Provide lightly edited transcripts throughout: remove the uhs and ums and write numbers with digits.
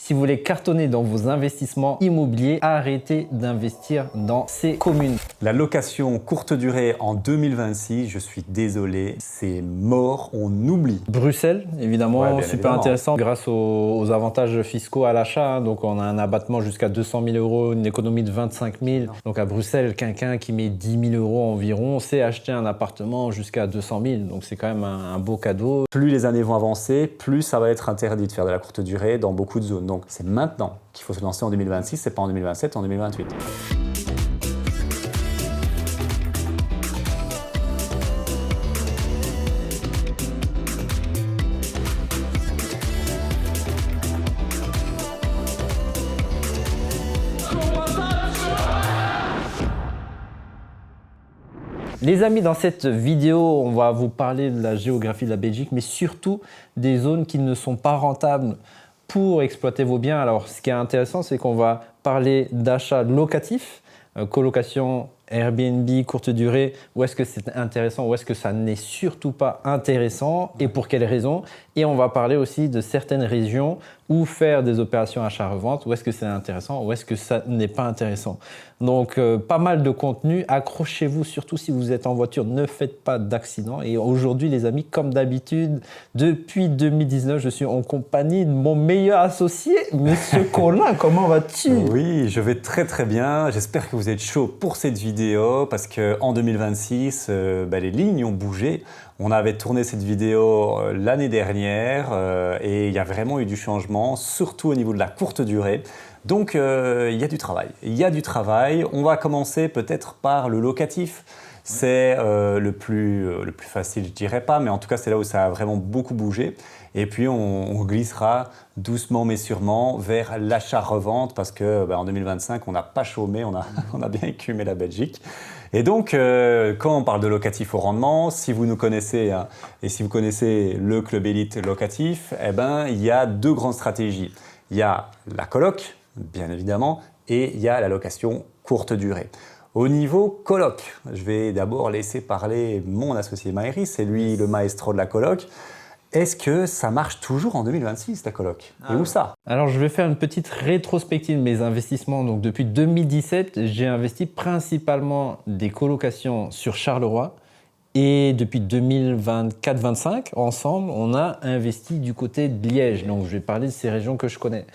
Si vous voulez cartonner dans vos investissements immobiliers, arrêtez d'investir dans ces communes. La location courte durée en 2026, je suis désolé, c'est mort, on oublie. Bruxelles, évidemment, Ouais, bien super évidemment. intéressant grâce aux avantages fiscaux à l'achat. Donc, on a un abattement jusqu'à 200 000 euros, une économie de 25 000. Donc, à Bruxelles, quelqu'un qui met 10 000 euros environ sait acheter un appartement jusqu'à 200 000. Donc, c'est quand même un beau cadeau. Plus les années vont avancer, plus ça va être interdit de faire de la courte durée dans beaucoup de zones. Donc c'est maintenant qu'il faut se lancer en 2026, c'est pas en 2027, en 2028. Les amis, dans cette vidéo, on va vous parler de la géographie de la Belgique, mais surtout des zones qui ne sont pas rentables pour exploiter vos biens. Alors, ce qui est intéressant, c'est qu'on va parler d'achat locatif, colocation, Airbnb, courte durée, où est-ce que c'est intéressant, où est-ce que ça n'est surtout pas intéressant et pour quelles raisons. Et on va parler aussi de certaines régions où faire des opérations achat-revente, où est-ce que c'est intéressant, où est-ce que ça n'est pas intéressant. Donc, pas mal de contenu. Accrochez-vous, surtout si vous êtes en voiture, ne faites pas d'accident. Et aujourd'hui, les amis, comme d'habitude, depuis 2019, je suis en compagnie de mon meilleur associé, Monsieur Colin. Comment vas-tu? Oui, je vais très très bien. J'espère que vous êtes chaud pour cette vidéo parce qu'en 2026, les lignes ont bougé. On avait tourné cette vidéo l'année dernière et il y a vraiment eu du changement, surtout au niveau de la courte durée. Donc, il y a du travail. Il y a du travail. On va commencer peut-être par le locatif. C'est le plus facile, je dirais pas, mais en tout cas, c'est là où ça a vraiment beaucoup bougé. Et puis, on glissera doucement mais sûrement vers l'achat-revente parce que en 2025, on n'a pas chômé, on a bien écumé la Belgique. Et donc, quand on parle de locatif au rendement, si vous nous connaissez et si vous connaissez le Club Élite locatif, il y a deux grandes stratégies. Il y a la coloc, bien évidemment, et il y a la location courte durée. Au niveau coloc, je vais d'abord laisser parler mon associé Maëri, c'est lui le maestro de la coloc. Est-ce que ça marche toujours en 2026, la coloc? Et où ça? Alors, je vais faire une petite rétrospective de mes investissements. Donc, depuis 2017, j'ai investi principalement des colocations sur Charleroi. Et depuis 2024-25, ensemble, on a investi du côté de Liège. Donc, je vais parler de ces régions que je connais.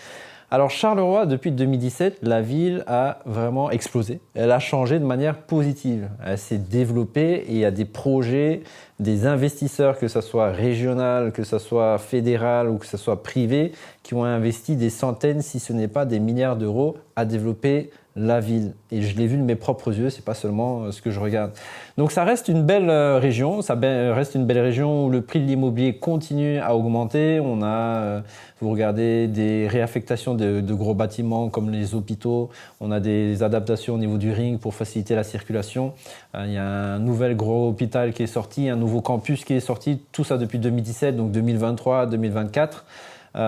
Alors, Charleroi, depuis 2017, la ville a vraiment explosé. Elle a changé de manière positive. Elle s'est développée et il y a des projets, des investisseurs, que ce soit régional, que ce soit fédéral ou que ce soit privé, qui ont investi des centaines, si ce n'est pas des milliards d'euros, à développer la ville. Et je l'ai vu de mes propres yeux, c'est pas seulement ce que je regarde. Donc ça reste une belle région, ça reste une belle région où le prix de l'immobilier continue à augmenter. On a, vous regardez, des réaffectations de gros bâtiments comme les hôpitaux, on a des adaptations au niveau du ring pour faciliter la circulation. Il y a un nouvel gros hôpital qui est sorti, un nouveau campus qui est sorti, tout ça depuis 2017, donc 2023, 2024. On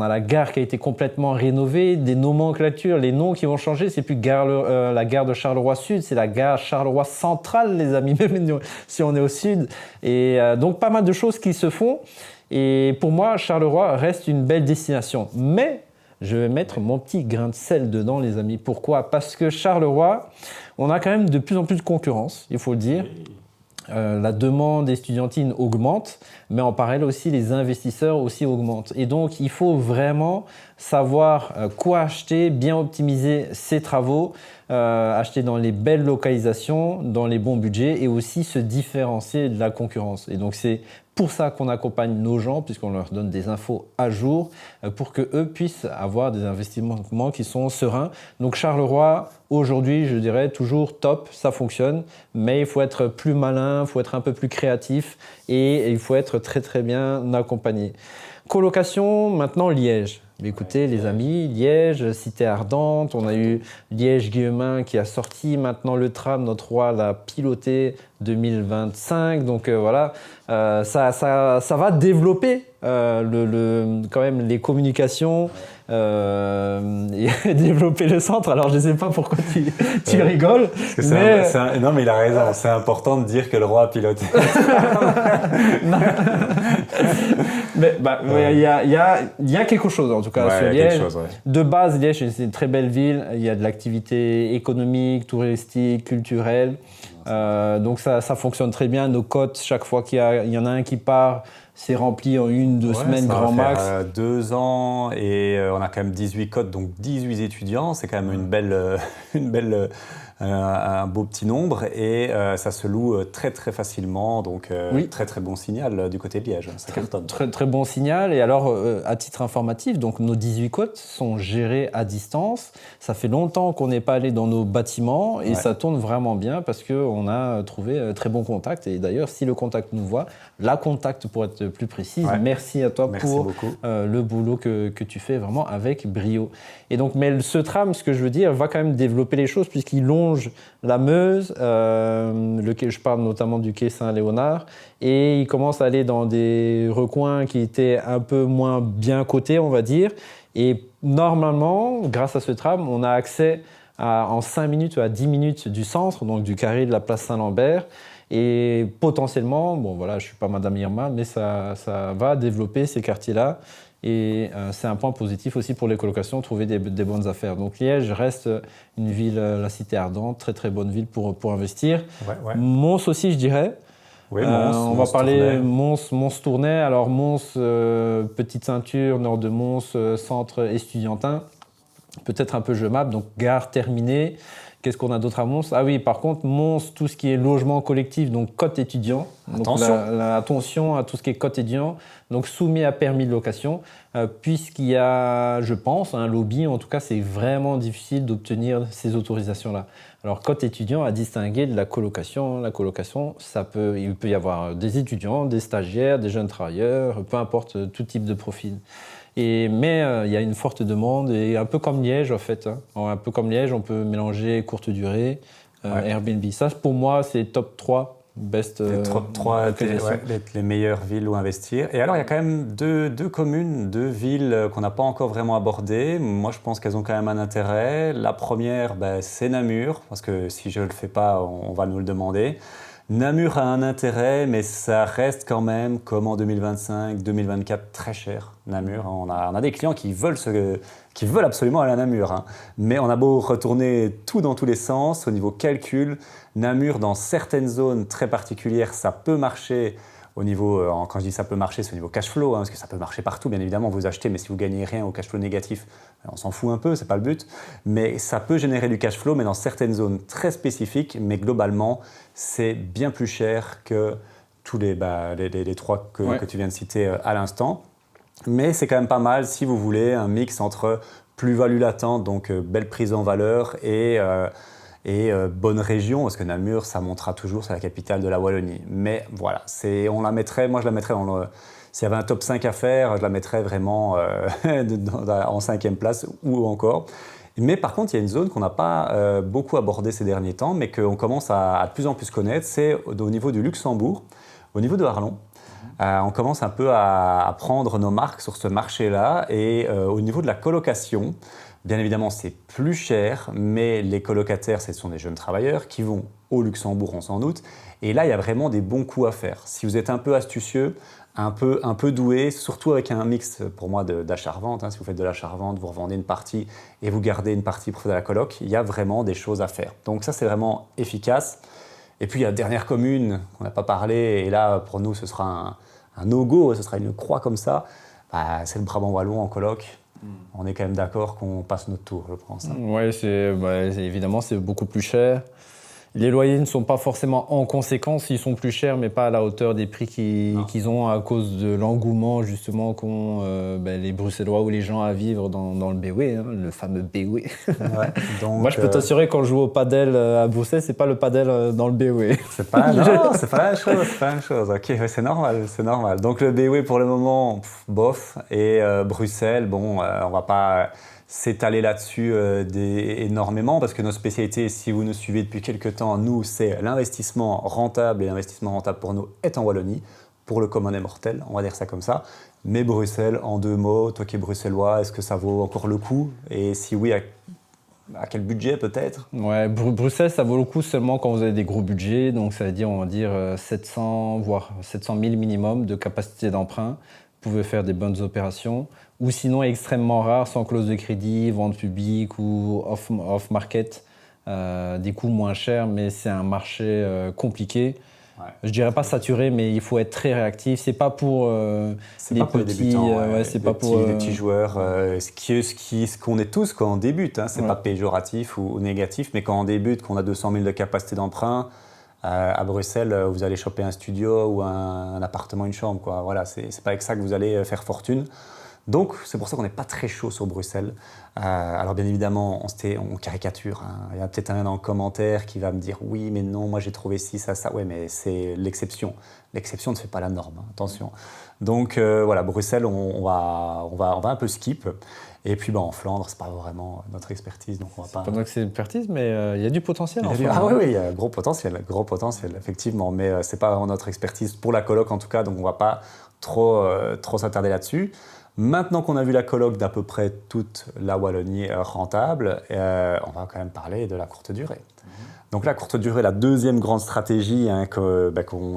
a la gare qui a été complètement rénovée, des nomenclatures, les noms qui vont changer, c'est plus la gare de Charleroi Sud, c'est la gare Charleroi Centrale, les amis, même si on est au sud. Et donc pas mal de choses qui se font. Et pour moi, Charleroi reste une belle destination. Mais je vais mettre mon petit grain de sel dedans, les amis. Pourquoi? Parce que Charleroi, on a quand même de plus en plus de concurrence, il faut le dire. La demande estudiantine augmente, mais en parallèle aussi les investisseurs aussi augmentent. Et donc il faut vraiment savoir quoi acheter, bien optimiser ses travaux, acheter dans les belles localisations, dans les bons budgets et aussi se différencier de la concurrence. Et donc c'est pour ça qu'on accompagne nos gens, puisqu'on leur donne des infos à jour, pour qu'eux puissent avoir des investissements qui sont sereins. Donc Charleroi, aujourd'hui, je dirais toujours top, ça fonctionne, mais il faut être plus malin, il faut être un peu plus créatif et il faut être très très bien accompagné. Colocation, maintenant Liège. Écoutez les amis, Liège, cité ardente, on a eu Liège-Guillemin qui a sorti maintenant le tram, notre roi l'a piloté 2025, donc voilà, ça va développer quand même les communications et développer le centre. Alors je ne sais pas pourquoi tu rigoles. Non mais il a raison, c'est important de dire que le roi a piloté. Mais il y a quelque chose en tout cas sur Liège. De base, Liège, c'est une très belle ville. Il y a de l'activité économique, touristique, culturelle. Donc ça fonctionne très bien. Nos côtes, chaque fois qu'il y en a un qui part, c'est rempli en 1-2 semaines grand max. 2 ans et on a quand même 18 côtes, donc 18 étudiants. C'est quand même un beau petit nombre et ça se loue très très facilement. Donc très très bon signal du côté de Liège. Ça cartonne. Très très bon signal. Et alors, à titre informatif, donc nos 18 côtes sont gérées à distance. Ça fait longtemps qu'on n'est pas allé dans nos bâtiments et ça tourne vraiment bien parce qu'on a trouvé très bon contact. Et d'ailleurs, si le contact nous voit, la contact pour être plus précise, merci à toi pour le boulot que tu fais vraiment avec brio. Et donc, mais ce tram, ce que je veux dire, va quand même développer les choses puisqu'il longe la Meuse, je parle notamment du quai Saint-Léonard, et il commence à aller dans des recoins qui étaient un peu moins bien cotés, on va dire. Et normalement, grâce à ce tram, on a accès en 5 minutes à 10 minutes du centre, donc du carré de la place Saint-Lambert. Et potentiellement, bon voilà, je ne suis pas Madame Irma, mais ça va développer ces quartiers-là. Et c'est un point positif aussi pour les colocations, trouver des bonnes affaires. Donc Liège reste une ville, la cité ardente, très très bonne ville pour investir. Mons aussi, je dirais. Oui, Mons, on va parler Mons-Tournai. Alors Mons, petite ceinture, nord de Mons, centre estudiantin. Peut-être un peu je map, donc gare terminée. Qu'est-ce qu'on a d'autre à Mons? Ah oui, par contre, Mons, tout ce qui est logement collectif, donc cote étudiant. Attention à tout ce qui est cote étudiant, donc soumis à permis de location, puisqu'il y a, je pense, un lobby. En tout cas, c'est vraiment difficile d'obtenir ces autorisations-là. Alors, cote étudiant à distinguer de la colocation. La colocation, il peut y avoir des étudiants, des stagiaires, des jeunes travailleurs, peu importe, tout type de profil. Mais il y a une forte demande, et un peu comme Liège en fait. Un peu comme Liège, on peut mélanger courte durée, Airbnb. Ça, pour moi, c'est top 3 best. Top 3 les meilleures villes où investir. Et alors, il y a quand même deux communes, 2 villes qu'on n'a pas encore vraiment abordées. Moi, je pense qu'elles ont quand même un intérêt. La première, c'est Namur, parce que si je ne le fais pas, on va nous le demander. Namur a un intérêt, mais ça reste quand même, comme en 2025-2024, très cher, Namur. On a des clients qui veulent absolument aller à Namur. Mais on a beau retourner tout dans tous les sens, au niveau calcul, Namur, dans certaines zones très particulières, ça peut marcher. Au niveau, quand je dis ça peut marcher, c'est au niveau cash flow, parce que ça peut marcher partout, bien évidemment, vous achetez, mais si vous gagnez rien au cash flow négatif, on s'en fout un peu, c'est pas le but. Mais ça peut générer du cash flow, mais dans certaines zones très spécifiques, mais globalement, c'est bien plus cher que tous les 3 que tu viens de citer à l'instant. Mais c'est quand même pas mal si vous voulez un mix entre plus-value latente, donc belle prise en valeur, et bonne région, parce que Namur, ça montera toujours, c'est la capitale de la Wallonie. Mais voilà, moi je la mettrais s'il y avait un top 5 à faire, je la mettrais vraiment en 5e place ou encore. Mais par contre, il y a une zone qu'on n'a pas beaucoup abordée ces derniers temps, mais qu'on commence à de plus en plus connaître, c'est au niveau du Luxembourg, au niveau de Arlon. On commence un peu à prendre nos marques sur ce marché-là, et au niveau de la colocation, bien évidemment, c'est plus cher, mais les colocataires, ce sont des jeunes travailleurs qui vont au Luxembourg, on s'en doute. Et là, il y a vraiment des bons coups à faire. Si vous êtes un peu astucieux, un peu doué, surtout avec un mix, pour moi, d'achat-revente. Si vous faites de l'achat-revente, vous revendez une partie et vous gardez une partie pour faire de la coloc, il y a vraiment des choses à faire. Donc ça, c'est vraiment efficace. Et puis, il y a la dernière commune qu'on n'a pas parlé, et là, pour nous, ce sera un no-go, ce sera une croix comme ça. C'est le Brabant Wallon en coloc. On est quand même d'accord qu'on passe notre tour, je pense. Oui, évidemment, c'est beaucoup plus cher. Les loyers ne sont pas forcément en conséquence, ils sont plus chers, mais pas à la hauteur des prix qu'ils ont à cause de l'engouement justement qu'ont les Bruxellois ou les gens à vivre dans le BW, le fameux BW. Donc, moi, je peux t'assurer, quand je joue au padel à Bruxelles, c'est pas le padel dans le BW. C'est pas la même chose. Ok, c'est normal. Donc le BW pour le moment, bof, et Bruxelles, on va pas s'étaler là-dessus énormément, parce que nos spécialités, si vous nous suivez depuis quelques temps, nous, c'est l'investissement rentable, et l'investissement rentable pour nous est en Wallonie, pour le commun des mortels, on va dire ça comme ça. Mais Bruxelles, en 2 mots, toi qui es bruxellois, est-ce que ça vaut encore le coup? Et si oui, à quel budget peut-être? Ouais, Bruxelles, ça vaut le coup seulement quand vous avez des gros budgets, donc ça veut dire, on va dire 700, voire 700 000 minimum de capacité d'emprunt, pouvez faire des bonnes opérations, ou sinon extrêmement rare, sans clause de crédit, vente publique ou off-market, des coûts moins chers, mais c'est un marché compliqué. Ouais. Je dirais pas saturé, mais il faut être très réactif. C'est pas pour C'est les pas pour les petits, débutants, c'est les pas petits, pour les petits joueurs. Ce qu'on est tous quand on débute, hein, c'est Ouais. pas péjoratif ou négatif, mais quand on débute, qu'on a 200 000 de capacité d'emprunt, à Bruxelles, vous allez choper un studio ou un appartement, une chambre, quoi. Voilà, c'est pas avec ça que vous allez faire fortune. Donc, c'est pour ça qu'on n'est pas très chaud sur Bruxelles. Alors, bien évidemment, on caricature, hein. Il y a peut-être un dans le commentaire qui va me dire « Oui, mais non, moi j'ai trouvé ci, ça, ça. » Ouais, mais c'est l'exception. L'exception ne fait pas la norme, hein, attention. Donc, voilà, Bruxelles, on va un peu skip. Et puis, en Flandre, c'est pas vraiment notre expertise, donc on va pas... Pas moi que c'est une expertise, mais il y a du potentiel en fait. Ah oui, il y a gros potentiel, effectivement. Mais c'est pas vraiment notre expertise pour la coloc, en tout cas, donc on va pas trop s'attarder là-dessus. Maintenant qu'on a vu la coloc d'à peu près toute la Wallonie rentable, on va quand même parler de la courte durée. Donc la courte durée, la deuxième grande stratégie hein,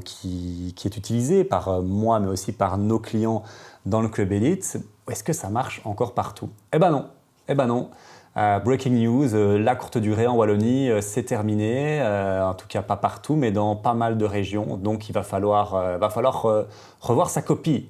qui est utilisée par moi, mais aussi par nos clients dans le club élite. Est-ce que ça marche encore partout? Eh ben non. Breaking news, la courte durée en Wallonie, c'est terminé, en tout cas pas partout, mais dans pas mal de régions. Donc il va falloir revoir sa copie,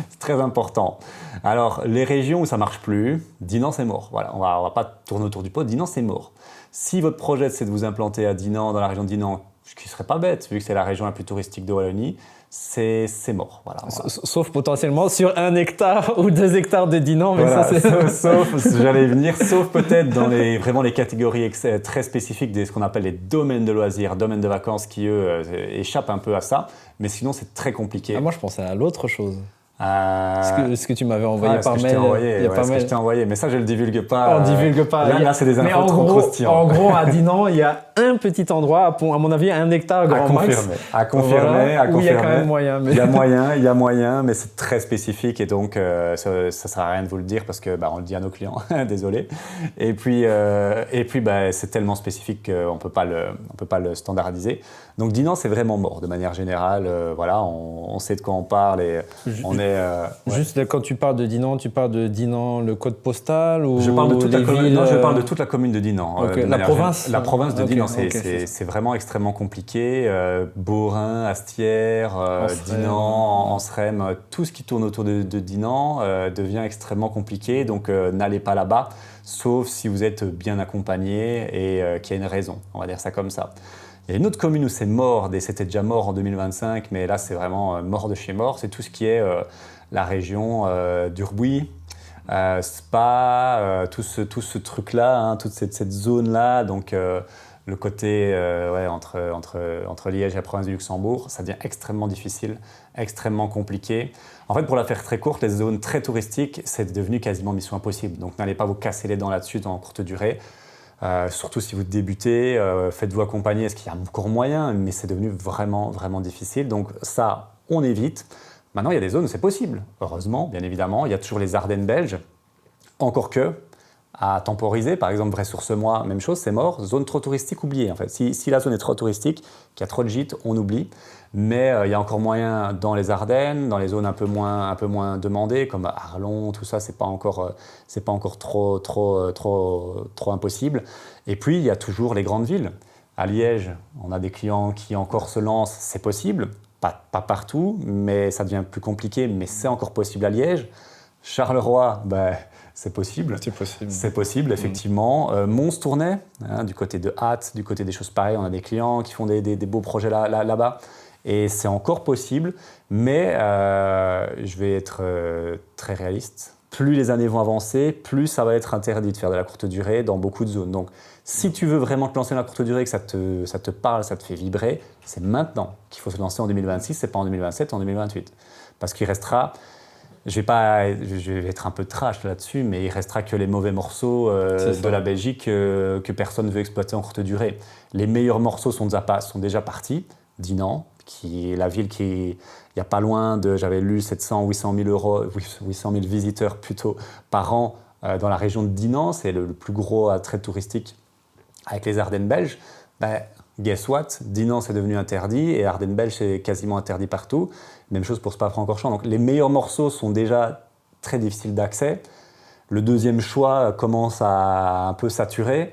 c'est très important. Alors les régions où ça marche plus, Dinan c'est mort. Voilà, on va pas tourner autour du pot, Dinan c'est mort. Si votre projet c'est de vous implanter à Dinan, dans la région de Dinan, ce qui ne serait pas bête, vu que c'est la région la plus touristique de Wallonie, c'est mort. Voilà. Sauf potentiellement sur 1 hectare ou 2 hectares de Dinan. Mais voilà, ça, c'est... sauf peut-être dans vraiment les catégories très spécifiques de ce qu'on appelle les domaines de loisirs, domaines de vacances qui, eux, échappent un peu à ça. Mais sinon, c'est très compliqué. Moi, je pensais à l'autre chose. Ce que tu m'avais envoyé par mail. Que je t'ai envoyé, mais ça je le divulgue pas. On divulgue pas. Là, c'est des infos trop croustillantes. En gros, à Dinan, il y a un petit endroit, à mon avis, 1 hectare grand max. À confirmer. Où il y a quand même moyen. Mais... Il y a moyen, mais c'est très spécifique et donc ça sert à rien de vous le dire parce que on le dit à nos clients, désolé. Et puis c'est tellement spécifique qu'on peut pas le standardiser. Donc Dinan, c'est vraiment mort de manière générale. Voilà, on sait de quoi on parle et on est. Juste quand tu parles de Dinan, tu parles de Dinan, le code postal ou je parle de toute la commune. villes, Non, je parle de toute la commune de Dinan. Okay. La province. La province de Dinan, c'est vraiment extrêmement compliqué. Beaurain, Astières, Dinan, Anserem, tout ce qui tourne autour de Dinan devient extrêmement compliqué. Donc n'allez pas là-bas, sauf si vous êtes bien accompagné et qu'il y a une raison. On va dire ça comme ça. Il y a une autre commune où c'est mort, et c'était déjà mort en 2025, mais là c'est vraiment mort de chez mort. C'est tout ce qui est la région d'Urbuy, Spa, tout ce truc-là, hein, toute cette zone-là. Donc le côté entre Liège et la province du Luxembourg, ça devient extrêmement difficile, extrêmement compliqué. En fait, pour la faire très courte, les zones très touristiques, c'est devenu quasiment mission impossible. Donc n'allez pas vous casser les dents là-dessus dans courte durée. Surtout si vous débutez, faites-vous accompagner, est-ce qu'il y a encore moyen? Mais c'est devenu vraiment, vraiment difficile. Donc ça, on évite. Maintenant, il y a des zones où c'est possible. Heureusement, bien évidemment, il y a toujours les Ardennes belges. Encore que, à temporiser, par exemple, Bray-sur-Semois, même chose, c'est mort. Zone trop touristique, oubliée en fait. Si la zone est trop touristique, qu'il y a trop de gîtes, on oublie. Mais il y a encore moyen dans les Ardennes, dans les zones un peu moins demandées, comme Arlon, tout ça, c'est pas encore trop impossible. Et puis, il y a toujours les grandes villes. À Liège, on a des clients qui encore se lancent, c'est possible. Pas partout, mais ça devient plus compliqué, mais c'est encore possible à Liège. Charleroi, c'est possible. C'est possible, effectivement. Mons-Tournai, hein, du côté de Hâte, du côté des choses pareilles, on a des clients qui font des beaux projets là-bas. Et c'est encore possible, mais je vais être très réaliste. Plus les années vont avancer, plus ça va être interdit de faire de la courte durée dans beaucoup de zones. Donc, si tu veux vraiment te lancer dans la courte durée, que ça te parle, ça te fait vibrer, c'est maintenant qu'il faut se lancer en 2026, c'est pas en 2027, en 2028. Parce qu'il restera, je vais être un peu trash là-dessus, mais il restera que les mauvais morceaux de la Belgique que personne ne veut exploiter en courte durée. Les meilleurs morceaux sont déjà partis. Dinan, qui est la ville qui est, il n'y a pas loin de, j'avais lu 800 000 visiteurs plutôt par an dans la région de Dinan, c'est le plus gros attrait touristique avec les Ardennes belges. Guess what? Dinan, c'est devenu interdit et Ardennebelge, c'est quasiment interdit partout. Même chose pour Spa-Francorchamps. Donc les meilleurs morceaux sont déjà très difficiles d'accès. Le deuxième choix commence à un peu saturer.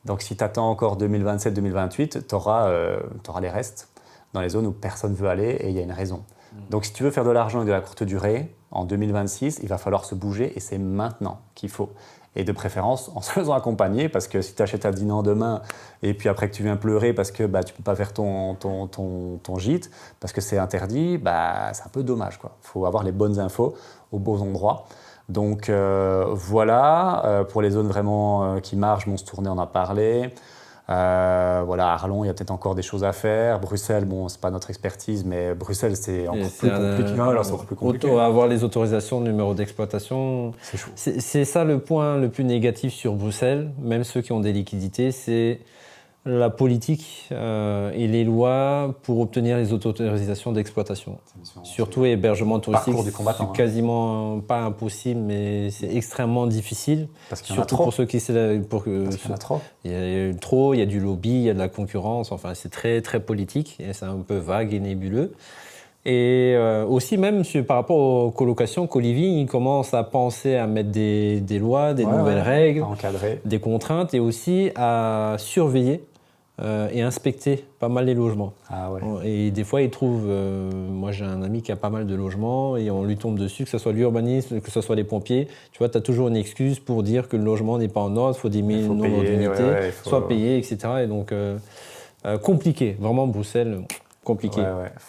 Donc si tu attends encore 2027-2028, tu auras les restes dans les zones où personne ne veut aller et il y a une raison. Donc si tu veux faire de l'argent et de la courte durée, en 2026, il va falloir se bouger et c'est maintenant qu'il faut. Et de préférence en se faisant accompagner, parce que si tu achètes un Dinan demain et puis après que tu viens pleurer parce que tu ne peux pas faire ton gîte, parce que c'est interdit, c'est un peu dommage. Il faut avoir les bonnes infos aux beaux endroits. Donc voilà, pour les zones vraiment qui marchent, Mons-Tournai, on en a parlé. Voilà, Arlon, il y a peut-être encore des choses à faire. Bruxelles, bon, c'est pas notre expertise, mais Bruxelles, c'est encore plus compliqué. Alors, c'est encore plus compliqué. Avoir les autorisations, le numéro d'exploitation, c'est chaud. C'est ça le point le plus négatif sur Bruxelles, même ceux qui ont des liquidités, c'est la politique et les lois pour obtenir les autorisations d'exploitation. Surtout hébergement touristique, c'est quasiment pas impossible, mais c'est extrêmement difficile. Parce qu'il y en surtout a trop. Pour ceux qui Parce qu'il y en a trop. Il y a trop, il y a du lobby, il y a de la concurrence, enfin c'est très très politique et c'est un peu vague et nébuleux. Et aussi même par rapport aux colocations, qu'Olivier il commence à penser à mettre des lois, des nouvelles règles, des contraintes et aussi à surveiller et inspecter pas mal les logements. Ah ouais. Et des fois, il trouve... moi, j'ai un ami qui a pas mal de logements et on lui tombe dessus, que ce soit l'urbanisme, que ce soit les pompiers. Tu vois, tu as toujours une excuse pour dire que le logement n'est pas en ordre, il faut diminuer le nombre d'unités, soit payer, etc. Et donc, compliqué. Vraiment, Bruxelles, compliqué.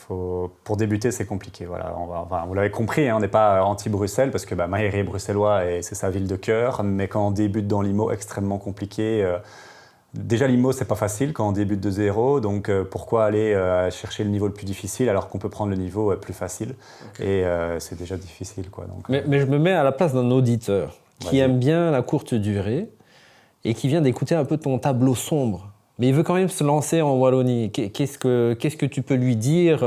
Pour débuter, c'est compliqué. Voilà. Vous l'avez compris, on n'est pas anti-Bruxelles parce que Maïri est bruxellois et c'est sa ville de cœur. Mais quand on débute dans l'IMO, extrêmement compliqué. Déjà, l'IMO, c'est pas facile quand on débute de zéro, donc pourquoi aller chercher le niveau le plus difficile alors qu'on peut prendre le niveau plus facile. Et c'est déjà difficile. Donc, mais je me mets à la place d'un auditeur qui aime bien la courte durée et qui vient d'écouter un peu ton tableau sombre. Mais il veut quand même se lancer en Wallonie. Qu'est-ce que tu peux lui dire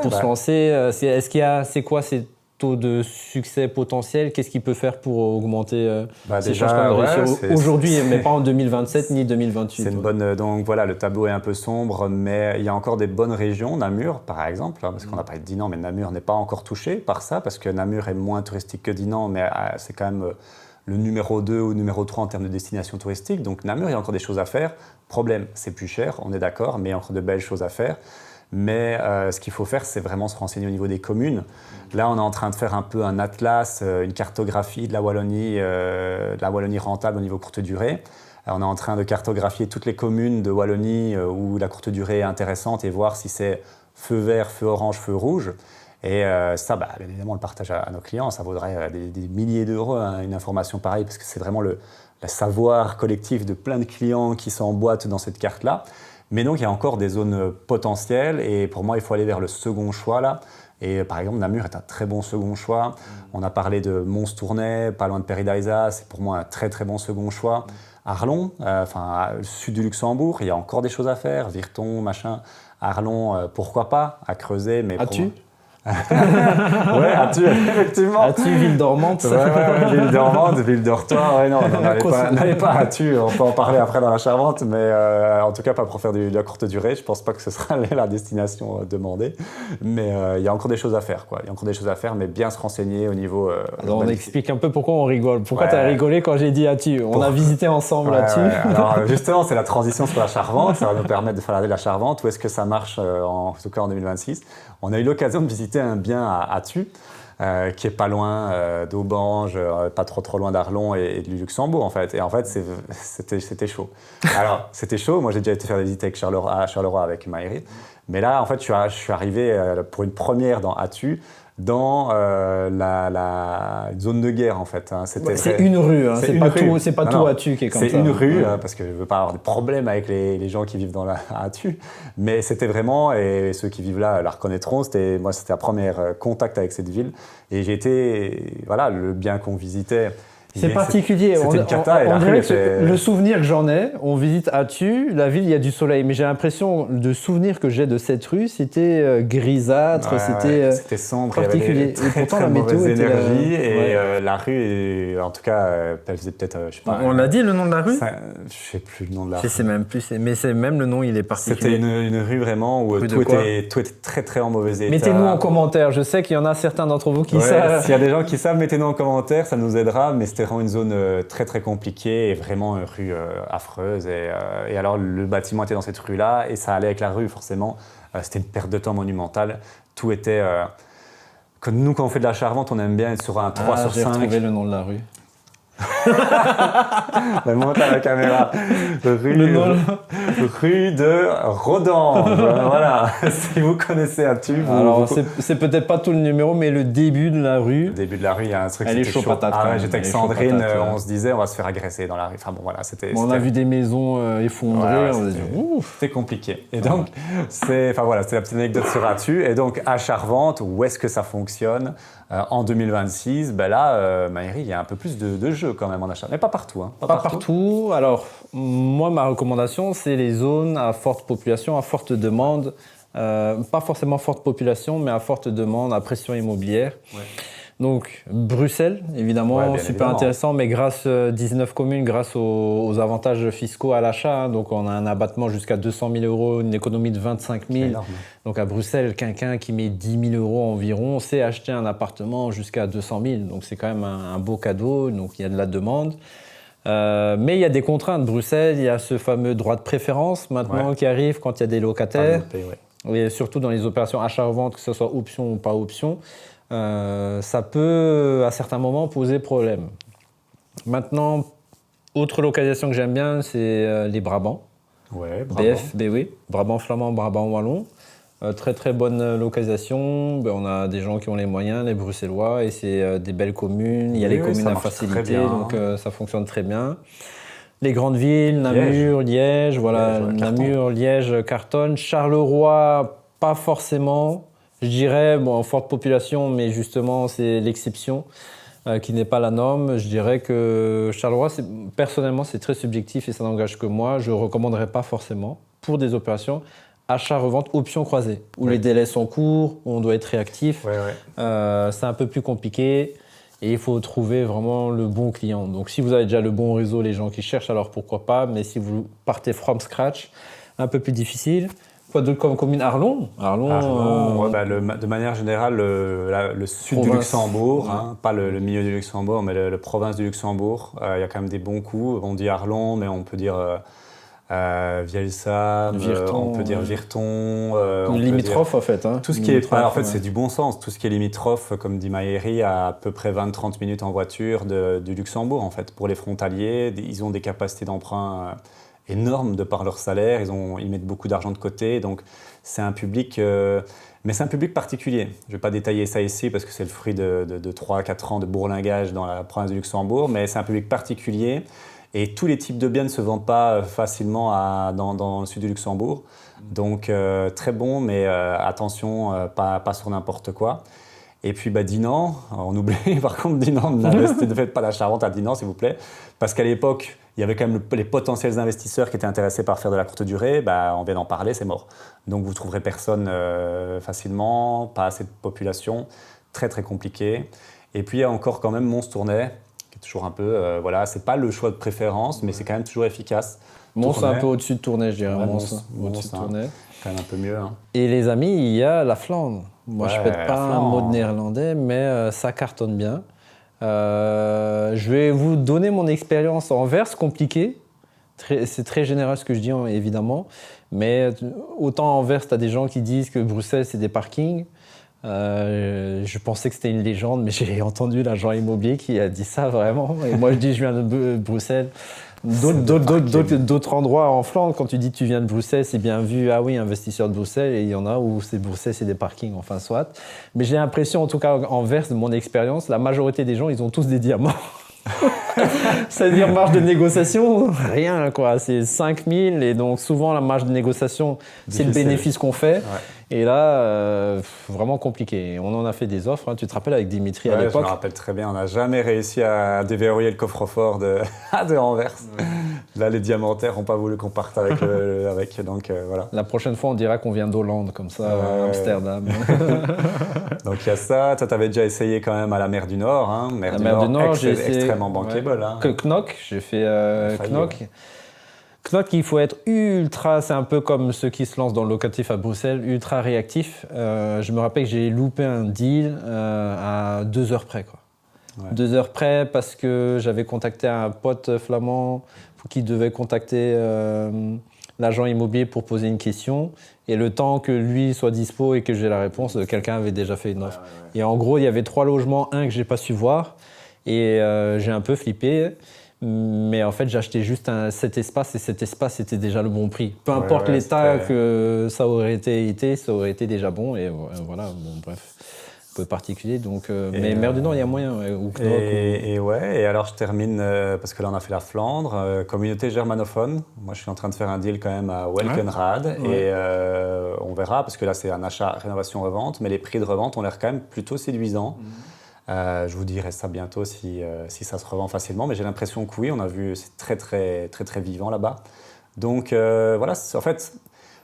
pour se lancer? C'est quoi ces taux de succès potentiel? Qu'est-ce qu'il peut faire pour augmenter ses chances de réussir aujourd'hui, mais pas en 2027 ni 2028? C'est une bonne. Donc voilà, le tableau est un peu sombre, mais il y a encore des bonnes régions, Namur par exemple, parce qu'on a parlé de Dinan, mais Namur n'est pas encore touché par ça, parce que Namur est moins touristique que Dinan, mais c'est quand même le numéro 2 ou numéro 3 en termes de destination touristique. Donc Namur, il y a encore des choses à faire. Problème, c'est plus cher, on est d'accord, mais il y a encore de belles choses à faire. Mais ce qu'il faut faire, c'est vraiment se renseigner au niveau des communes. Là, on est en train de faire un peu un atlas, une cartographie de la Wallonie rentable au niveau courte durée. On est en train de cartographier toutes les communes de Wallonie où la courte durée est intéressante et voir si c'est feu vert, feu orange, feu rouge. Et ça, bien évidemment, on le partage à nos clients. Ça vaudrait des milliers d'euros, une information pareille, parce que c'est vraiment le savoir collectif de plein de clients qui s'emboîtent dans cette carte-là. Mais donc, il y a encore des zones potentielles et pour moi, il faut aller vers le second choix là. Et par exemple, Namur est un très bon second choix. On a parlé de Mons-Tournai, pas loin de Paradisa, c'est pour moi un très très bon second choix. Arlon, sud du Luxembourg, il y a encore des choses à faire. Virton, machin. Arlon, pourquoi pas, à creuser. Mais As-tu ouais, Attu, effectivement. Attu, ville dormante. Ouais, ville dormante, ville dortoir. Ouais, non, n'allez pas à Attu. On peut en parler après dans la Charente, mais en tout cas pas pour faire de la courte durée. Je pense pas que ce sera la destination demandée. Mais il y a encore des choses à faire, quoi. Il y a encore des choses à faire, mais bien se renseigner au niveau. Alors on explique un peu pourquoi on rigole. Pourquoi tu as rigolé quand j'ai dit Attu? On a visité ensemble Attu. Alors justement, c'est la transition sur la Charente. Ça va nous permettre de faire la Charente. Où est-ce que ça marche, en tout cas en 2026? On a eu l'occasion de visiter un bien à Attu, qui est pas loin d'Aubange, pas trop loin d'Arlon et du Luxembourg en fait. Et en fait, c'était chaud. Alors, c'était chaud. Moi, j'ai déjà été faire des visites à Charleroi avec Maïri. Mais là, en fait, je suis arrivé pour une première dans Attu, dans la zone de guerre en fait. C'est une rue, hein. C'est pas tout Attu qui est comme ça. C'est une rue, parce que je ne veux pas avoir de problème avec les gens qui vivent à Attu, mais c'était vraiment, et ceux qui vivent là la reconnaîtront, c'était un premier contact avec cette ville, et j'ai été, voilà, le bien qu'on visitait C'est particulier. C'était une cata et la on rue dirait était... que le souvenir que j'en ai, on visite Attu, la ville, il y a du soleil. Mais j'ai l'impression, de souvenir que j'ai de cette rue, c'était grisâtre, c'était sombre, particulier. Il y avait très, et pourtant, très la météo mauvaise était énergie et la rue, en tout cas, elle faisait peut-être, je sais pas. On a dit le nom de la rue? Je sais plus le nom de la rue. Je sais même plus, mais c'est même le nom, il est particulier. C'était une rue vraiment où tout était très très en mauvais état. Mettez-nous en commentaire, je sais qu'il y en a certains d'entre vous qui savent. S'il y a des gens qui savent, mettez-nous en commentaire, ça nous aidera, mais c'était vraiment une zone très très compliquée et vraiment une rue affreuse. Et alors le bâtiment était dans cette rue-là et ça allait avec la rue forcément. C'était une perte de temps monumentale. Tout était... Comme nous, quand on fait de l'achat-revente, on aime bien être sur un 3 sur 5. J'ai retrouvé le nom de la rue. Monte à la caméra. Rue de Rodan. Voilà, si vous connaissez Attu. Alors, c'est peut-être pas tout le numéro, mais le début de la rue. Le début de la rue, il y a un truc qui était chaud. Patate. J'étais avec Sandrine, on se disait, on va se faire agresser dans la rue. Enfin bon, voilà, on a vu des maisons effondrées, on a dit ouf. C'était compliqué. Et donc, c'était la petite anecdote sur Attu. Et donc, achat-revente, où est-ce que ça fonctionne? En 2026, Maëri, il y a un peu plus de jeux quand même en achat. Mais pas partout. Hein. Pas partout. Alors, moi, ma recommandation, c'est les zones à forte population, à forte demande. Pas forcément forte population, mais à forte demande, à pression immobilière. Ouais. Donc, Bruxelles, évidemment, super intéressant, mais grâce 19 communes, grâce aux avantages fiscaux à l'achat. Hein, donc, on a un abattement jusqu'à 200 000 €, une économie de 25 000. Donc, à Bruxelles, quelqu'un qui met 10 000 € environ sait acheter un appartement jusqu'à 200 000. Donc, c'est quand même un beau cadeau. Donc, il y a de la demande. Mais il y a des contraintes. Bruxelles, il y a ce fameux droit de préférence maintenant qui arrive quand il y a des locataires. Et surtout dans les opérations achat-revente, que ce soit option ou pas option. Ça peut, à certains moments, poser problème. Maintenant, autre localisation que j'aime bien, c'est les Brabants. Ouais, Brabant. BF, Brabant flamand, Brabant wallon. Très très bonne localisation. On a des gens qui ont les moyens, les Bruxellois, et c'est des belles communes. Il y a les communes à facilité, donc ça fonctionne très bien. Les grandes villes, Namur, Liège, voilà, Namur, Liège cartonne. Charleroi, pas forcément. Je dirais, en forte population, mais justement, c'est l'exception qui n'est pas la norme. Je dirais que Charleroi, personnellement, c'est très subjectif et ça n'engage que moi. Je ne recommanderais pas forcément pour des opérations achat-revente, option croisée, où les délais sont courts, où on doit être réactif. C'est un peu plus compliqué et il faut trouver vraiment le bon client. Donc, si vous avez déjà le bon réseau, les gens qui cherchent, alors pourquoi pas. Mais si vous partez from scratch, un peu plus difficile. Quoi d'autre comme commune? Arlon, de manière générale, le sud du Luxembourg, pas le milieu du Luxembourg, mais le province du Luxembourg. Il y a quand même des bons coups. On dit Arlon, mais on peut dire Vielsam, on peut dire Virton. Limitrophe, en fait. Tout ce qui est, en fait, c'est du bon sens. Tout ce qui est limitrophe, comme dit Maëri, à peu près 20-30 minutes en voiture du Luxembourg, en fait. Pour les frontaliers, ils ont des capacités d'emprunt énormes de par leur salaire, ils mettent beaucoup d'argent de côté, donc c'est un public, mais c'est un public particulier. Je ne vais pas détailler ça ici parce que c'est le fruit de 3-4 ans de bourlingage dans la province du Luxembourg, mais c'est un public particulier et tous les types de biens ne se vendent pas facilement dans le sud du Luxembourg, donc très bon, mais attention, pas sur n'importe quoi. Et puis Dinan, on oublie par contre Dinan, ne faites pas l'achat-revente à Dinan s'il vous plaît, parce qu'à l'époque, il y avait quand même les potentiels investisseurs qui étaient intéressés par faire de la courte durée, on vient d'en parler, c'est mort. Donc vous ne trouverez personne facilement, pas assez de population, très très compliqué. Et puis il y a encore quand même Mons-Tournai, qui est toujours un peu, c'est pas le choix de préférence, mais c'est quand même toujours efficace. Mons, c'est un peu au-dessus de Tournai, je dirais. Mons, au-dessus de Tournai. Quand même un peu mieux. Et les amis, il y a la Flandre. Moi, je ne pète pas un mot de néerlandais, mais ça cartonne bien. Je vais vous donner mon expérience en Anvers, compliqué. C'est très général ce que je dis, évidemment. Mais autant en Anvers, tu as des gens qui disent que Bruxelles, c'est des parkings. Je pensais que c'était une légende, mais j'ai entendu l'agent immobilier qui a dit ça vraiment. Et moi, je dis je viens de Bruxelles. D'autres endroits en Flandre, quand tu dis que tu viens de Bruxelles, c'est bien vu, ah oui, investisseur de Bruxelles, et il y en a où c'est Bruxelles, c'est des parkings, enfin soit. Mais j'ai l'impression, en tout cas en Anvers, de mon expérience, la majorité des gens, ils ont tous des diamants. C'est-à-dire marge de négociation, rien quoi, c'est 5 000 et donc souvent la marge de négociation, c'est le bénéfice qu'on fait. Et là, vraiment compliqué. On en a fait des offres, hein. Tu te rappelles avec Dimitri à Ouais, je l'époque? me rappelle très bien, on n'a jamais réussi à déverrouiller le coffre-fort de, de Anvers. Là, les diamantaires n'ont pas voulu qu'on parte avec, donc voilà. La prochaine fois, on dira qu'on vient d'Hollande, comme ça, à Amsterdam. Donc il y a ça, toi tu avais déjà essayé quand même à la mer du Nord, hein. La mer du Nord, j'ai essayé extrêmement bankable. Hein. Que Knock, j'ai fait Knock. ouais. Knock, il faut être ultra, c'est un peu comme ceux qui se lancent dans le locatif à Bruxelles, ultra réactif. Je me rappelle que j'ai loupé un deal à 2 heures près, quoi. Ouais. 2 heures près parce que j'avais contacté un pote flamand qui devait contacter l'agent immobilier pour poser une question. Et le temps que lui soit dispo et que j'ai la réponse, quelqu'un avait déjà fait une offre. Et en gros, il y avait 3 logements, un que j'ai pas su voir. Et j'ai un peu flippé. Mais en fait, j'ai acheté juste cet espace et cet espace c'était déjà le bon prix. Peu importe l'état que ça aurait été déjà bon. Et voilà, bon, bref. Un peu particulier, donc, mais mer du Nord, il y a moyen. Ou Knock, et alors je termine, parce que là on a fait la Flandre, communauté germanophone. Moi je suis en train de faire un deal quand même à Welkenrad, et on verra, parce que là c'est un achat, rénovation, revente, mais les prix de revente ont l'air quand même plutôt séduisants. Je vous dirai ça bientôt si ça se revend facilement, mais j'ai l'impression que oui, on a vu, c'est très vivant là-bas. Donc voilà, en fait,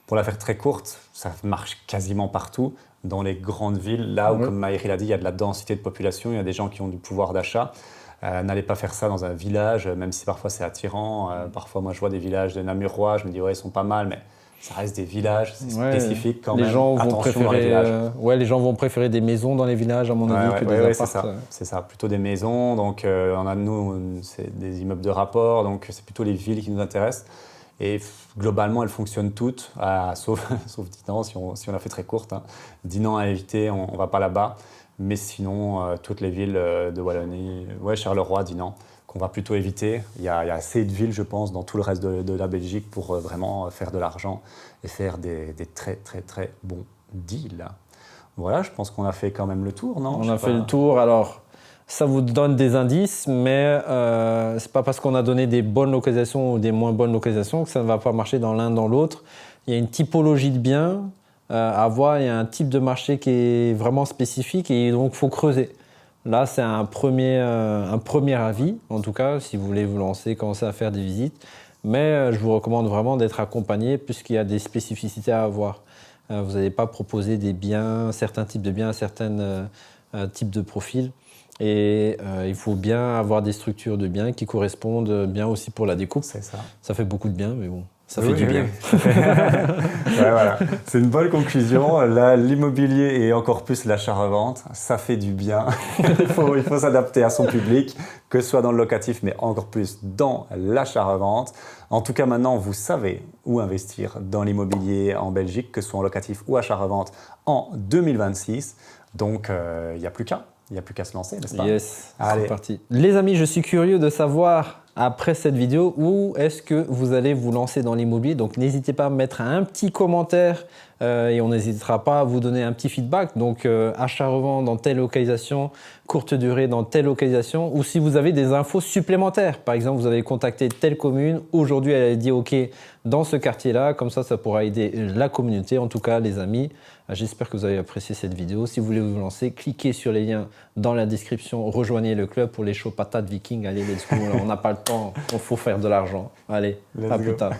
pour la faire très courte, ça marche quasiment partout. Dans les grandes villes, là où, comme Maïri l'a dit, il y a de la densité de population, il y a des gens qui ont du pouvoir d'achat. N'allez pas faire ça dans un village, même si parfois c'est attirant. Parfois, moi, je vois des villages de Namurois, je me dis, ouais, ils sont pas mal, mais ça reste des villages, c'est spécifique quand même. Gens Attention vont préférer, dans les villages. Les gens vont préférer des maisons dans les villages, à mon avis, que des apparts. C'est ça, plutôt des maisons. Donc, on a, nous, c'est des immeubles de rapport, donc c'est plutôt les villes qui nous intéressent. Et globalement, elles fonctionnent toutes, sauf Dinan, si on la fait très courte. Hein. Dinan à éviter, on ne va pas là-bas. Mais sinon, toutes les villes de Wallonie, Charleroi, Dinan, qu'on va plutôt éviter. Il y a assez de villes, je pense, dans tout le reste de la Belgique pour vraiment faire de l'argent et faire des très bons deals. Voilà, je pense qu'on a fait quand même le tour, non? On a fait le tour, alors... Ça vous donne des indices, mais c'est pas parce qu'on a donné des bonnes localisations ou des moins bonnes localisations que ça ne va pas marcher dans l'un dans l'autre. Il y a une typologie de biens à voir, il y a un type de marché qui est vraiment spécifique et donc il faut creuser. Là, c'est un premier avis, en tout cas, si vous voulez vous lancer, commencer à faire des visites. Mais je vous recommande vraiment d'être accompagné puisqu'il y a des spécificités à avoir. Vous n'allez pas proposer des biens, certains types de biens, certains types de profils. Et il faut bien avoir des structures de biens qui correspondent bien aussi pour la découpe. C'est ça. Ça fait beaucoup de bien, mais bon, ça fait du bien. Voilà. C'est une bonne conclusion. Là, l'immobilier et encore plus l'achat-revente, ça fait du bien. il faut s'adapter à son public, que ce soit dans le locatif, mais encore plus dans l'achat-revente. En tout cas, maintenant, vous savez où investir dans l'immobilier en Belgique, que ce soit en locatif ou achat-revente en 2026. Donc, il n'y a plus qu'à. Il n'y a plus qu'à se lancer, n'est-ce pas? Yes, c'est parti. Les amis, je suis curieux de savoir, après cette vidéo, où est-ce que vous allez vous lancer dans l'immobilier. Donc, n'hésitez pas à mettre un petit commentaire et on n'hésitera pas à vous donner un petit feedback. Donc, achat-revente dans telle localisation, courte durée dans telle localisation. Ou si vous avez des infos supplémentaires. Par exemple, vous avez contacté telle commune. Aujourd'hui, elle a dit OK dans ce quartier-là. Comme ça pourra aider la communauté. En tout cas, les amis, j'espère que vous avez apprécié cette vidéo. Si vous voulez vous lancer, cliquez sur les liens dans la description. Rejoignez le club pour les shows patates vikings. Allez, let's go. On n'a pas le temps. Il faut faire de l'argent. Allez, à plus tard.